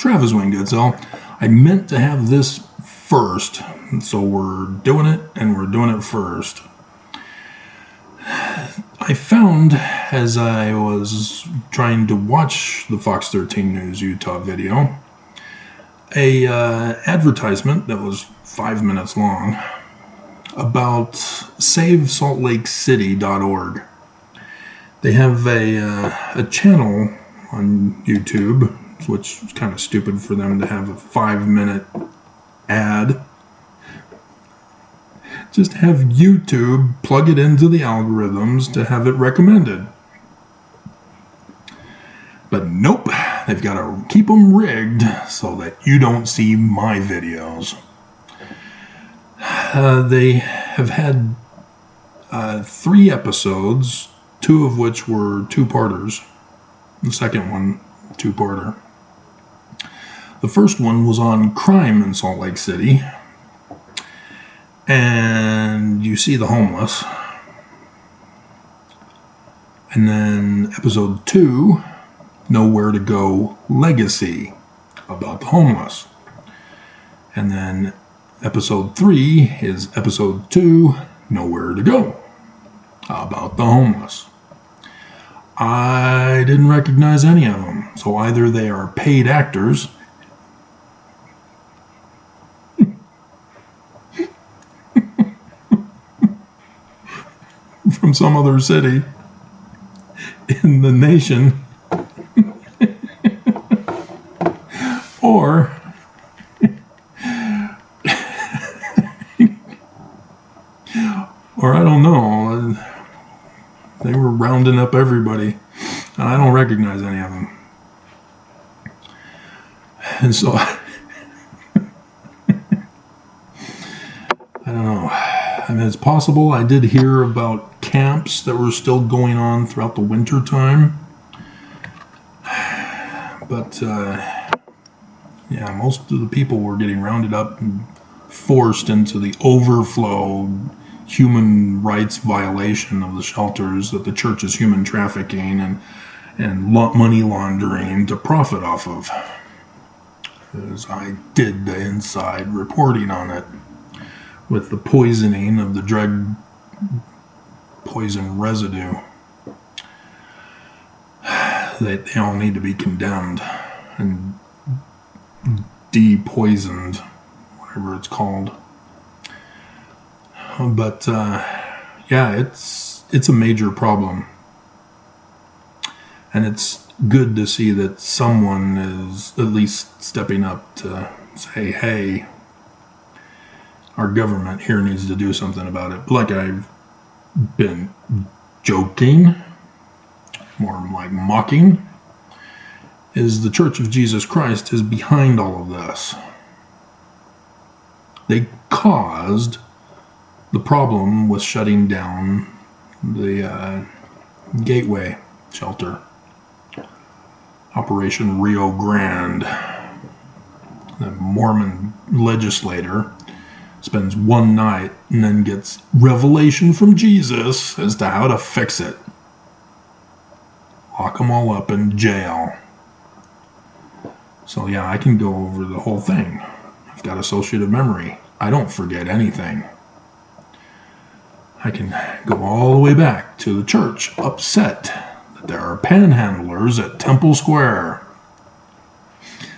Travis Wayne Goodsell. I meant to have this first, so we're doing it, and we're doing it first. I found, as I was trying to watch the Fox 13 News Utah video, a advertisement that was 5 minutes long about SaveSaltLakeCity.org. They have a channel on YouTube, which is kind of stupid for them to have a 5-minute ad. Just have YouTube plug it into the algorithms to have it recommended. But nope, they've got to keep them rigged so that you don't see my videos. They have had 3 episodes, 2 of which were 2-parters. The second one, 2-parter. The first one was on crime in Salt Lake City. And you see the homeless. And then episode 2, Nowhere to Go Legacy, about the homeless. And then episode 3 is episode 2, Nowhere to Go, about the homeless. I didn't recognize any of them, so either they are paid actors from some other city in the nation, or I don't know. They were rounding up everybody, and I don't recognize any of them. And so, I don't know. I mean, it's possible. I did hear about camps that were still going on throughout the winter time. But, yeah, most of the people were getting rounded up and forced into the overflow human rights violation of the shelters that the church is human trafficking and money laundering to profit off of. As I did the inside reporting on it with the poisoning of the drug poison residue. They all need to be condemned and de-poisoned, whatever it's called. But yeah, it's a major problem, and it's good to see that someone is at least stepping up to say, hey, our government here needs to do something about it. Like I've been joking, more like mocking, is the Church of Jesus Christ is behind all of this. They caused the problem with shutting down the Gateway shelter, Operation Rio Grande. The Mormon legislator spends one night and then gets revelation from Jesus as to how to fix it. Lock them all up in jail. So yeah, I can go over the whole thing. I've got associative memory. I don't forget anything. I can go all the way back to the church, upset that there are panhandlers at Temple Square.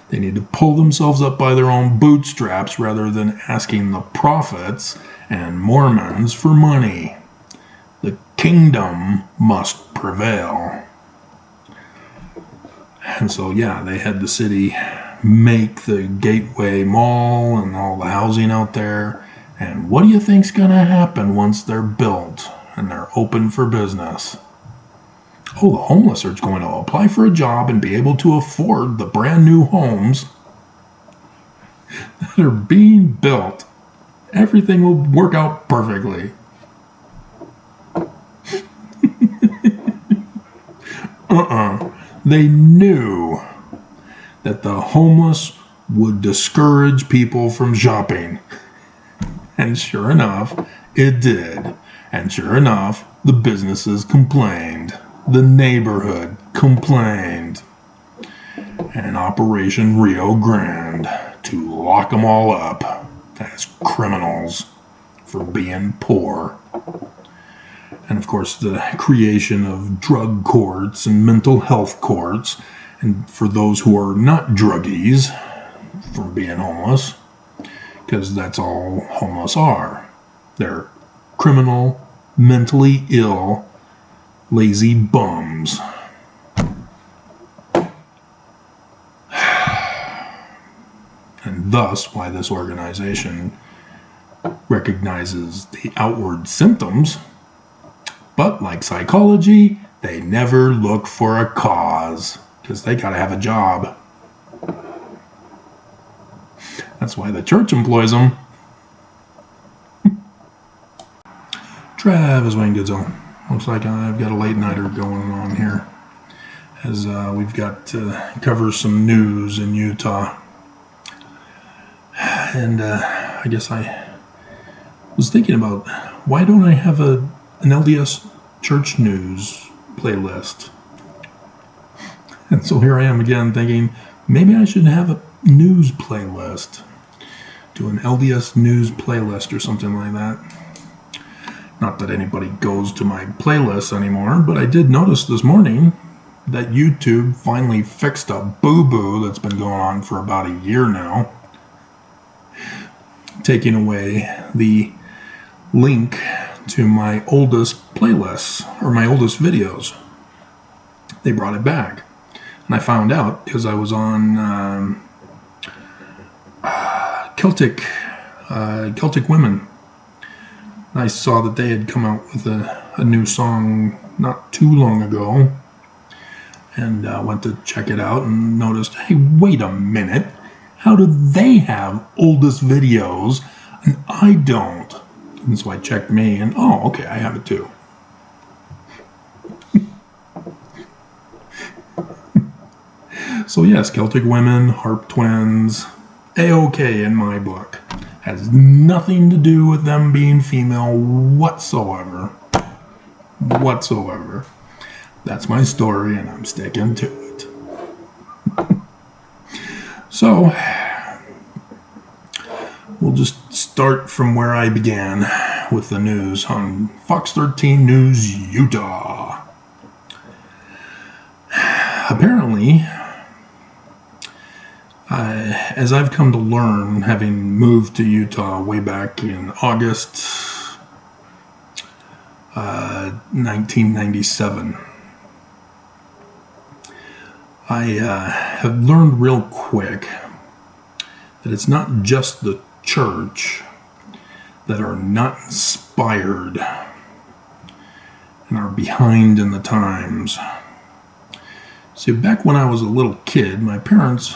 They need to pull themselves up by their own bootstraps rather than asking the prophets and Mormons for money. The kingdom must prevail. And so, yeah, they had the city make the Gateway Mall and all the housing out there. And what do you think's going to happen once they're built and they're open for business? Oh, the homeless are going to apply for a job and be able to afford the brand new homes that are being built. Everything will work out perfectly. They knew that the homeless would discourage people from shopping. And sure enough, it did. And sure enough, the businesses complained. The neighborhood complained. and Operation Rio Grande to lock them all up as criminals for being poor. And of course, the creation of drug courts and mental health courts, and for those who are not druggies from being homeless, because that's all homeless are. They're criminal, mentally ill, lazy bums. And thus why this organization recognizes the outward symptoms, but like psychology, they never look for a cause, because they gotta have a job. That's why the church employs them. Travis Wayne Goodsell. Looks like I've got a late nighter going on here, as we've got to cover some news in Utah. And I guess I was thinking about, why don't I have an LDS church news playlist? And so here I am again thinking, maybe I should have a news playlist. Do an LDS news playlist or something like that. Not that anybody goes to my playlists anymore, but I did notice this morning that YouTube finally fixed a boo-boo that's been going on for about a year now, taking away the link to my oldest playlists, or my oldest videos. They brought it back. And I found out because I was on Celtic Women. I saw that they had come out with a new song not too long ago, and went to check it out and noticed, hey, wait a minute, how do they have oldest videos and I don't? And so I checked me, and oh, okay, I have it too. So yes, Celtic Women, Harp Twins, A-OK in my book. Has nothing to do with them being female whatsoever. Whatsoever. That's my story, and I'm sticking to it. So, we'll just start from where I began with the news on Fox 13 News Utah. Apparently, as I've come to learn, having moved to Utah way back in August 1997, I have learned real quick that it's not just the church that are not inspired and are behind in the times. See, back when I was a little kid, my parents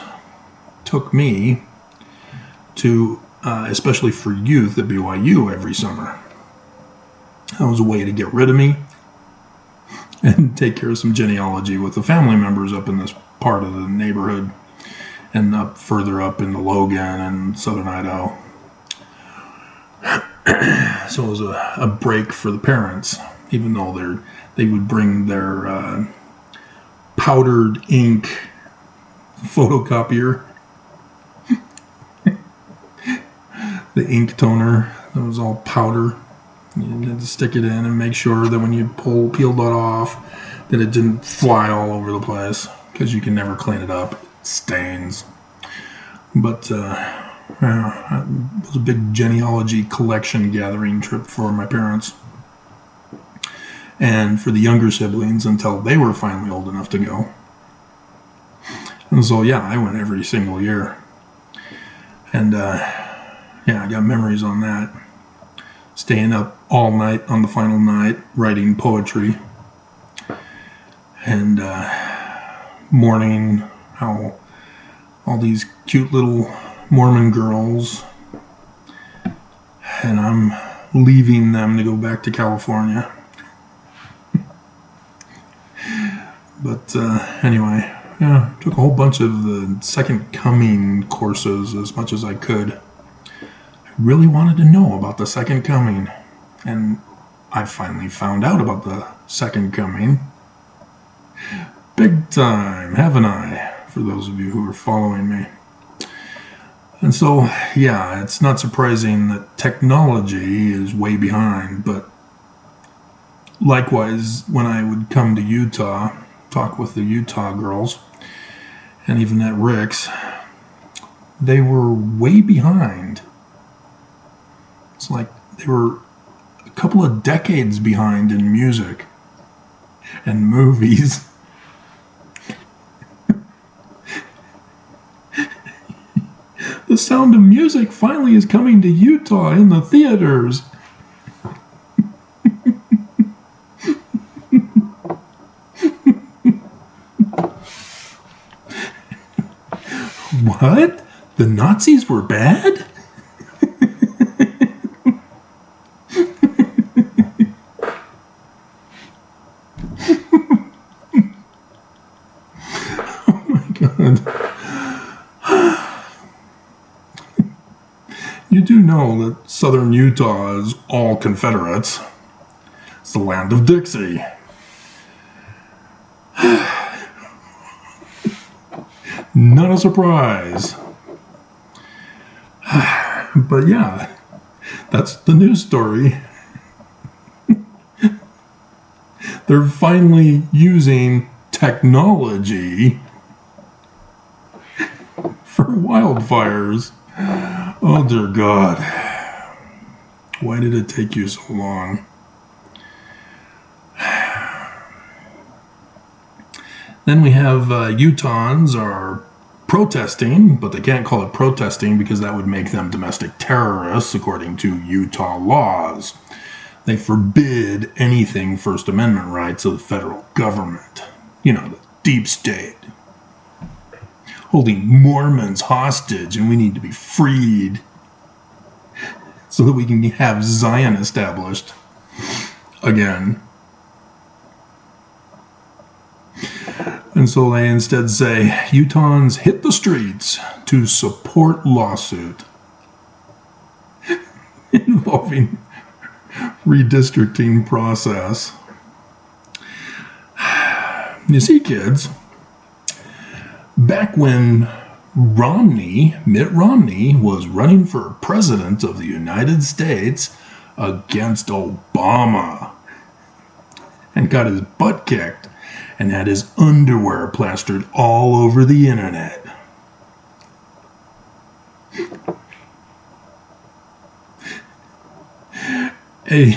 took me to, especially for youth at BYU every summer. That was a way to get rid of me and take care of some genealogy with the family members up in this part of the neighborhood and up further up in the Logan and southern Idaho. So it was a break for the parents, even though they would bring their powdered ink photocopier, the ink toner that was all powder. You had to stick it in and make sure that when you peeled that off, that it didn't fly all over the place, because you can never clean it up. It stains. But it was a big genealogy collection gathering trip for my parents. And for the younger siblings until they were finally old enough to go. And so, yeah, I went every single year. And, I got memories on that. Staying up all night on the final night, writing poetry. And mourning how all these cute little Mormon girls, and I'm leaving them to go back to California. But anyway, took a whole bunch of the Second Coming courses as much as I could. I really wanted to know about the Second Coming, and I finally found out about the Second Coming. Big time, haven't I? for those of you who are following me. And so, yeah, it's not surprising that technology is way behind, but likewise, when I would come to Utah, talk with the Utah girls, and even at Rick's, they were way behind. It's like they were a couple of decades behind in music and movies. The Sound of Music finally is coming to Utah in the theaters. What? The Nazis were bad? Oh my God. You do know that southern Utah is all Confederates. It's the land of Dixie. Not a surprise. But yeah, that's the news story. They're finally using technology for wildfires. Oh dear God. Why did it take you so long? Then we have Utahns are protesting, but they can't call it protesting because that would make them domestic terrorists according to Utah laws. They forbid anything First Amendment rights of the federal government. You know, the deep state. Holding Mormons hostage, and we need to be freed so that we can have Zion established again. And so they instead say, Utahns hit the streets to support lawsuit involving redistricting process. You see, kids, back when Mitt Romney, was running for president of the United States against Obama and got his butt kicked and had his underwear plastered all over the internet. A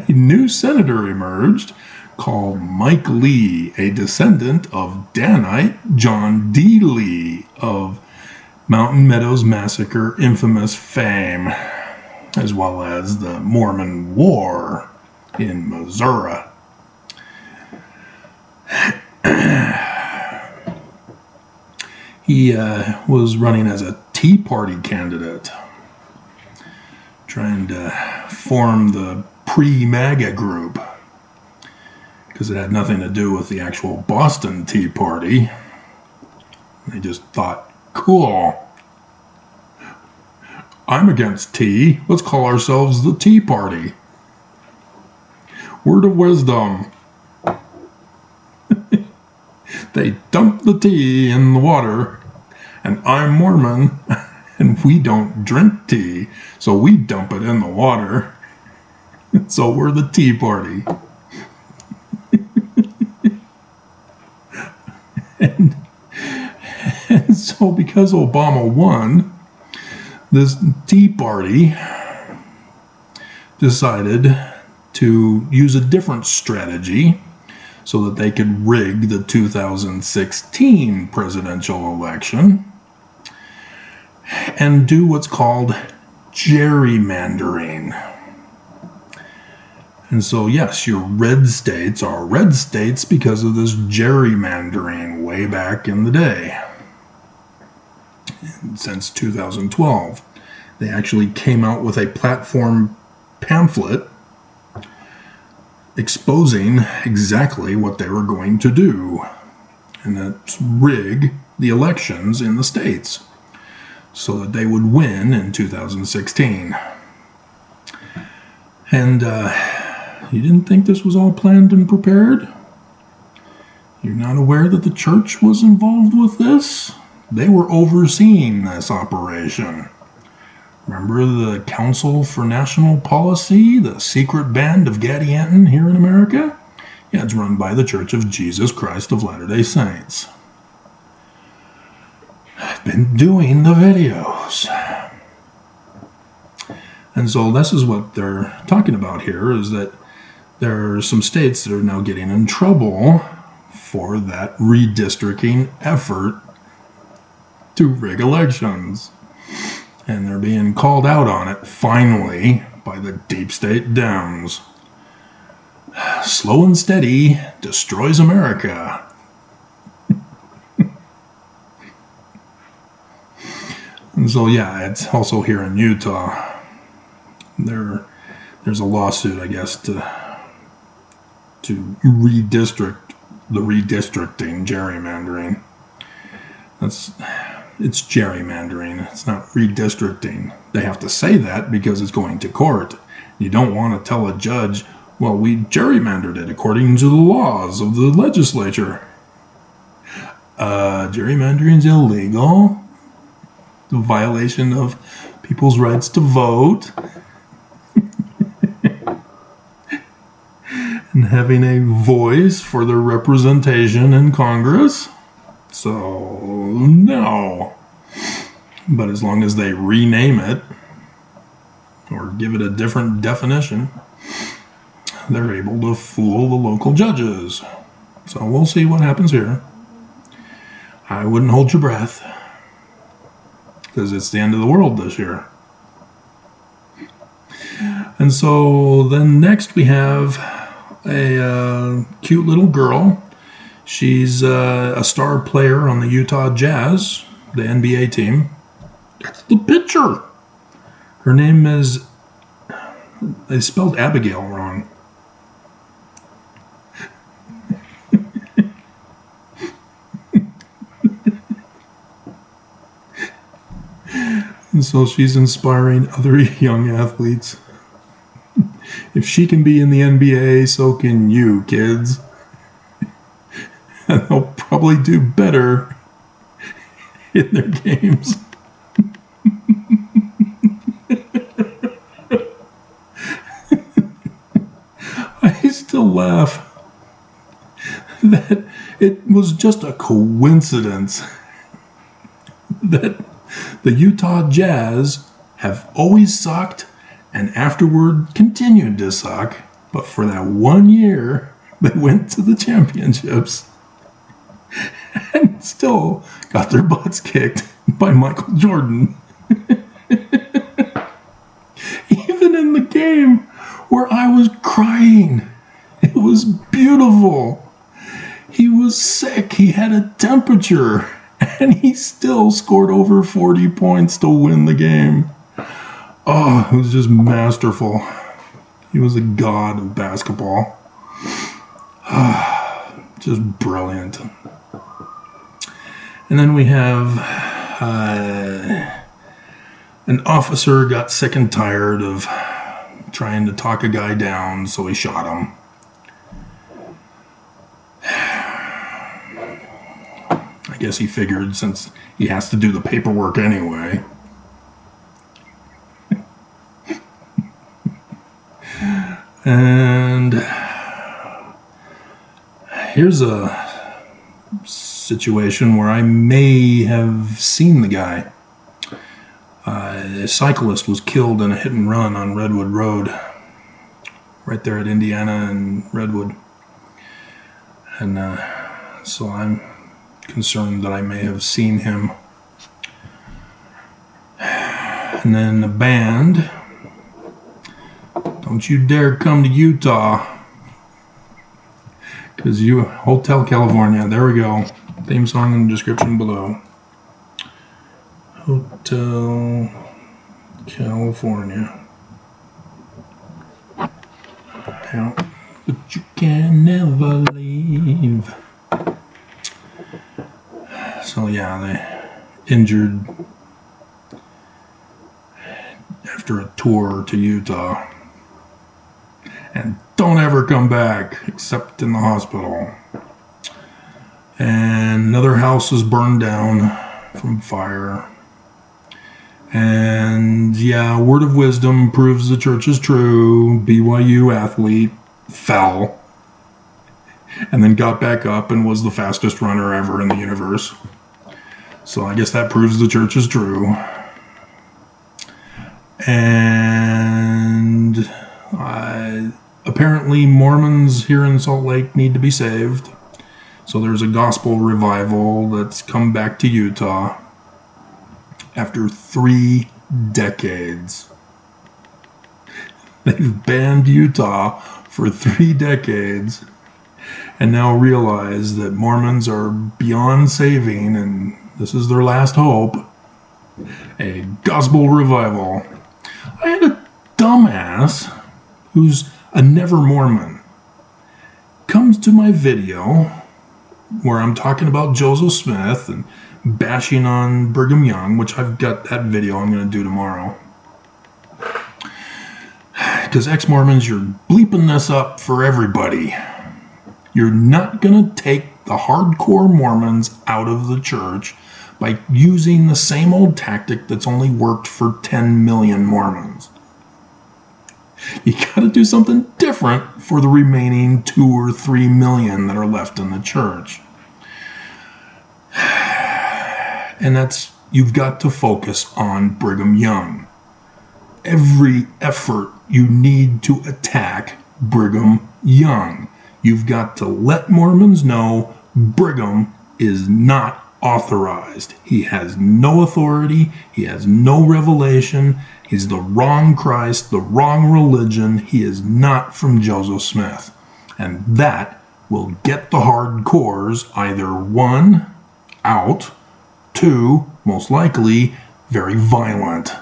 new senator emerged called Mike Lee, a descendant of Danite John D. Lee of Mountain Meadows Massacre infamous fame, as well as the Mormon War in Missouri. He was running as a Tea Party candidate, trying to form the pre-MAGA group, because it had nothing to do with the actual Boston Tea Party. They just thought, cool, I'm against tea, let's call ourselves the Tea Party. Word of wisdom. They dumped the tea in the water, and I'm Mormon, and we don't drink tea, so we dump it in the water. So we're the Tea Party. and so because Obama won, this Tea Party decided to use a different strategy so that they could rig the 2016 presidential election and do what's called gerrymandering. And so, yes, your red states are red states because of this gerrymandering way back in the day. And since 2012, they actually came out with a platform pamphlet exposing exactly what they were going to do, and that's rig the elections in the states so that they would win in 2016. And you didn't think this was all planned and prepared? You're not aware that the church was involved with this? They were overseeing this operation. Remember the Council for National Policy, the secret band of Gadianton here in America? Yeah, it's run by the Church of Jesus Christ of Latter-day Saints. I've been doing the videos. And so this is what they're talking about here, is that there are some states that are now getting in trouble for that redistricting effort to rig elections. And they're being called out on it, finally, by the deep state Dems. Slow and steady destroys America. And so, yeah, it's also here in Utah. There's a lawsuit, I guess, to redistrict the redistricting, gerrymandering. It's gerrymandering. It's not redistricting. They have to say that because it's going to court. You don't want to tell a judge, well, we gerrymandered it according to the laws of the legislature. Gerrymandering's illegal. The violation of people's rights to vote. And having a voice for their representation in Congress. So, no. But as long as they rename it or give it a different definition, they're able to fool the local judges. So we'll see what happens here. I wouldn't hold your breath, because it's the end of the world this year. And so then next we have a cute little girl. She's a star player on the Utah Jazz, the NBA team. That's the pitcher. Her name is, they spelled Abigail wrong. And so she's inspiring other young athletes. If she can be in the NBA, so can you, kids. And they'll probably do better in their games. I still laugh that it was just a coincidence that the Utah Jazz have always sucked and afterward continued to suck, but for that 1 year they went to the championships and still got their butts kicked by Michael Jordan. Even in the game where I was crying, it was beautiful. He was sick, he had a temperature, and he still scored over 40 points to win the game. Oh, it was just masterful. He was a god of basketball. Just brilliant. And then we have an officer got sick and tired of trying to talk a guy down, so he shot him. I guess he figured since he has to do the paperwork anyway. And here's a situation where I may have seen the guy. A cyclist was killed in a hit and run on Redwood Road, right there at Indiana and Redwood. And so I'm concerned that I may have seen him. And then the band, don't you dare come to Utah, because you, Hotel California, there we go, theme song in the description below. Hotel California. Yeah, but you can never leave. So yeah, they injured after a tour to Utah. And don't ever come back except in the hospital. And another house is burned down from fire. And yeah, word of wisdom proves the church is true. BYU athlete fell and then got back up and was the fastest runner ever in the universe. So I guess that proves the church is true. And apparently Mormons here in Salt Lake need to be saved. So there's a gospel revival that's come back to Utah after 3 decades. They've banned Utah for 3 decades and now realize that Mormons are beyond saving and this is their last hope. A gospel revival. I had a dumbass who's a never Mormon comes to my video where I'm talking about Joseph Smith and bashing on Brigham Young, which I've got that video I'm going to do tomorrow. Because ex-Mormons, you're bleeping this up for everybody. You're not going to take the hardcore Mormons out of the church by using the same old tactic that's only worked for 10 million Mormons. You got to do something different for the remaining 2 or 3 million that are left in the church. And that's, you've got to focus on Brigham Young. Every effort you need to attack Brigham Young. You've got to let Mormons know Brigham is not authorized. He has no authority. He has no revelation. He's the wrong Christ, the wrong religion. He is not from Joseph Smith. And that will get the hardcores either 1, out, 2, most likely, very violent.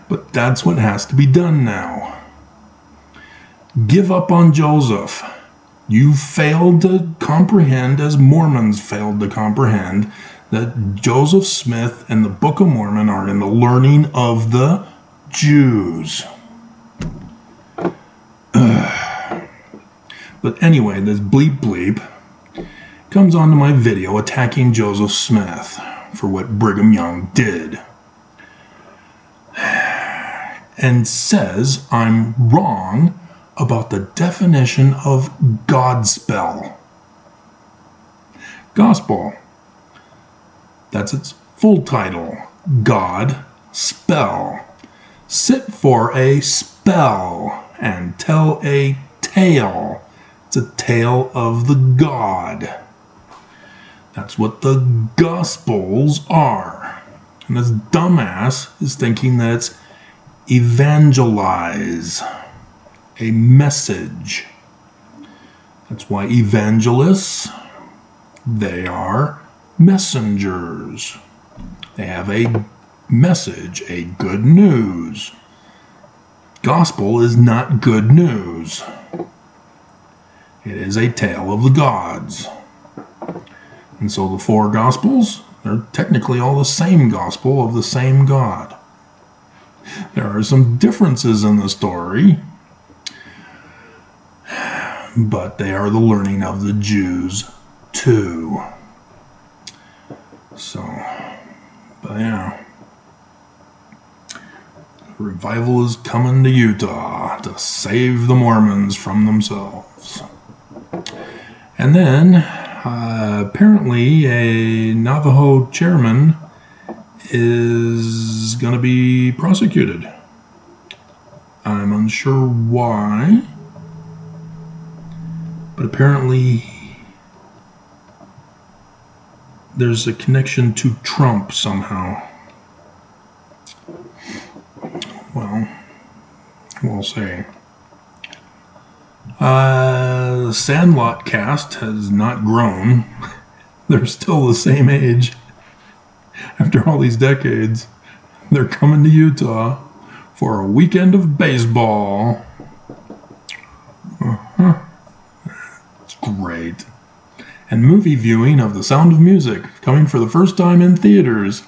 But that's what has to be done now. Give up on Joseph. You failed to comprehend, as Mormons failed to comprehend, that Joseph Smith and the Book of Mormon are in the learning of the Jews. But anyway, this bleep comes onto my video attacking Joseph Smith for what Brigham Young did. And says I'm wrong about the definition of Godspell. Gospel. That's its full title. God spell. Sit for a spell and tell a tale. It's a tale of the God. That's what the Gospels are. And this dumbass is thinking that it's evangelize, a message. That's why evangelists, they are messengers. They have a message, a good news. Gospel is not good news. It is a tale of the gods. And so the 4 Gospels, they're technically all the same gospel of the same God. There are some differences in the story, but they are the learning of the Jews too. So, but yeah. Revival is coming to Utah to save the Mormons from themselves. And then, apparently, a Navajo chairman is going to be prosecuted. I'm unsure why, but apparently there's a connection to Trump somehow. Well, we'll see. The Sandlot cast has not grown. They're still the same age. After all these decades, they're coming to Utah for a weekend of baseball. It's great. And movie viewing of The Sound of Music, coming for the first time in theaters.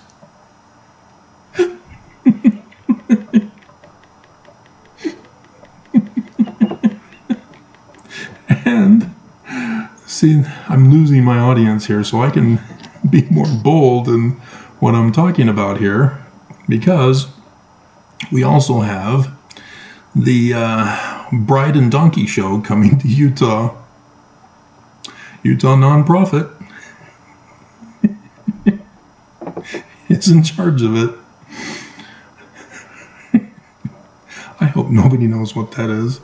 See, I'm losing my audience here, so I can be more bold in what I'm talking about here, because we also have the Bride and Donkey Show coming to Utah. Utah nonprofit is in charge of it. I hope nobody knows what that is.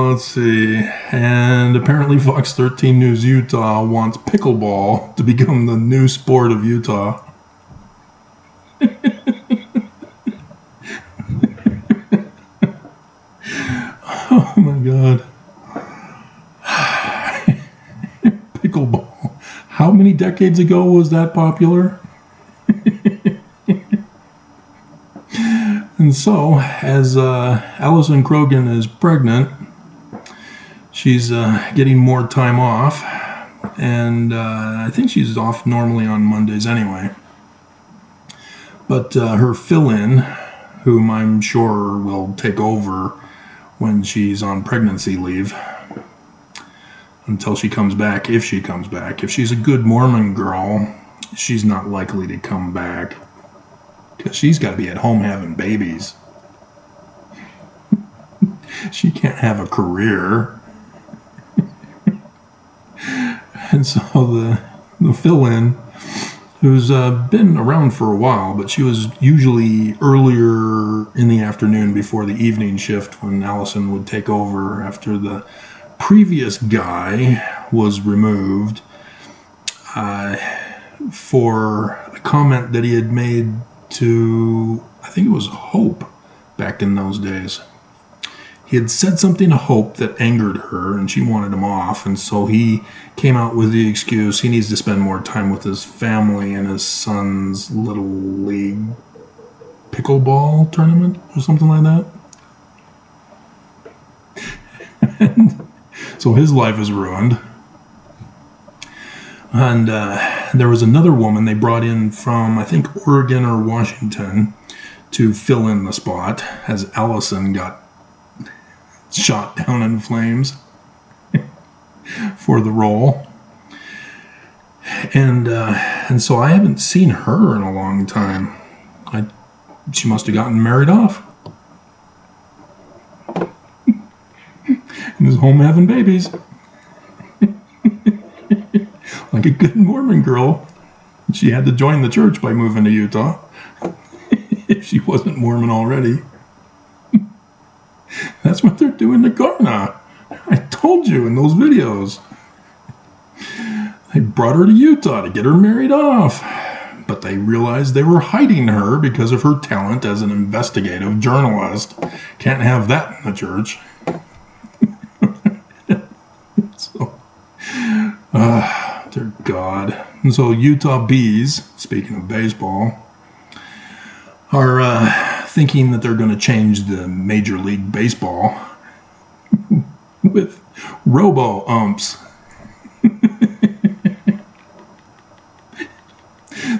Let's see. And apparently Fox 13 News Utah wants pickleball to become the new sport of Utah. Oh my God. Pickleball. How many decades ago was that popular? And so, as Allison Krogan is pregnant, she's getting more time off, and I think she's off normally on Mondays anyway. But her fill-in, whom I'm sure will take over when she's on pregnancy leave, until she comes back, if she comes back. If she's a good Mormon girl, she's not likely to come back, because she's got to be at home having babies. She can't have a career. And so the fill-in, who's been around for a while, but she was usually earlier in the afternoon before the evening shift when Allison would take over after the previous guy was removed for a comment that he had made to, I think it was Hope back in those days. He had said something to Hope that angered her, and she wanted him off, and so he came out with the excuse he needs to spend more time with his family and his son's little league pickleball tournament or something like that. And so his life is ruined. And there was another woman they brought in from, I think, Oregon or Washington to fill in the spot as Allison got shot down in flames for the role. And so I haven't seen her in a long time. She must have gotten married off. And was home having babies. Like a good Mormon girl. She had to join the church by moving to Utah. If she wasn't Mormon already. That's what they're doing to Garna. I told you in those videos. They brought her to Utah to get her married off. But they realized they were hiding her because of her talent as an investigative journalist. Can't have that in the church. So, dear God. And so Utah Bees, speaking of baseball, are thinking that they're going to change the Major League Baseball with robo-umps.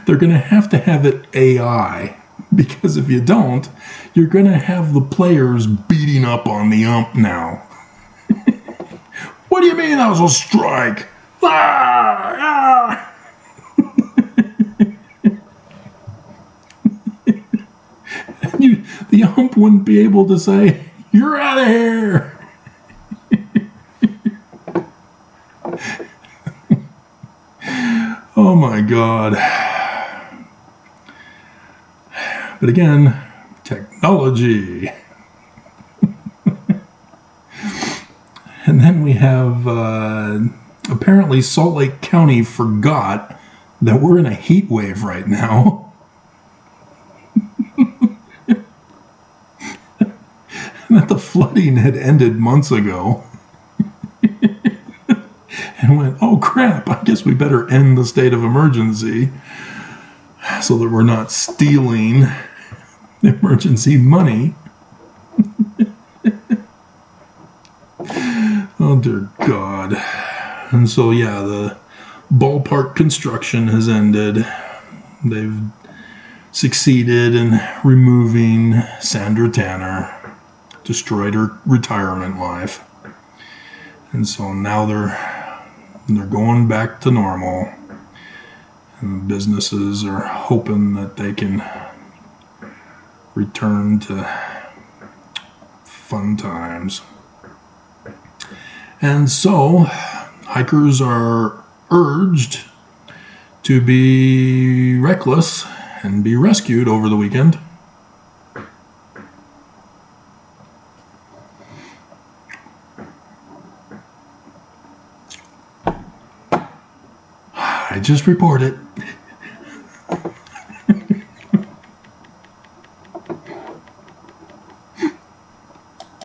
They're going to have it AI, because if you don't, you're going to have the players beating up on the ump now. What do you mean that was a strike? The ump wouldn't be able to say, "You're out of here." Oh my God. But again, technology. And then we have, apparently Salt Lake County forgot that we're in a heat wave right now. That the flooding had ended months ago. And went, oh crap, I guess we better end the state of emergency so that we're not stealing emergency money. Oh dear God. And so yeah, the ballpark construction has ended. They've succeeded in removing Sandra Tanner destroyed her retirement life. And so now they're going back to normal. And businesses are hoping that they can return to fun times. And so hikers are urged to be reckless and be rescued over the weekend. I just report it.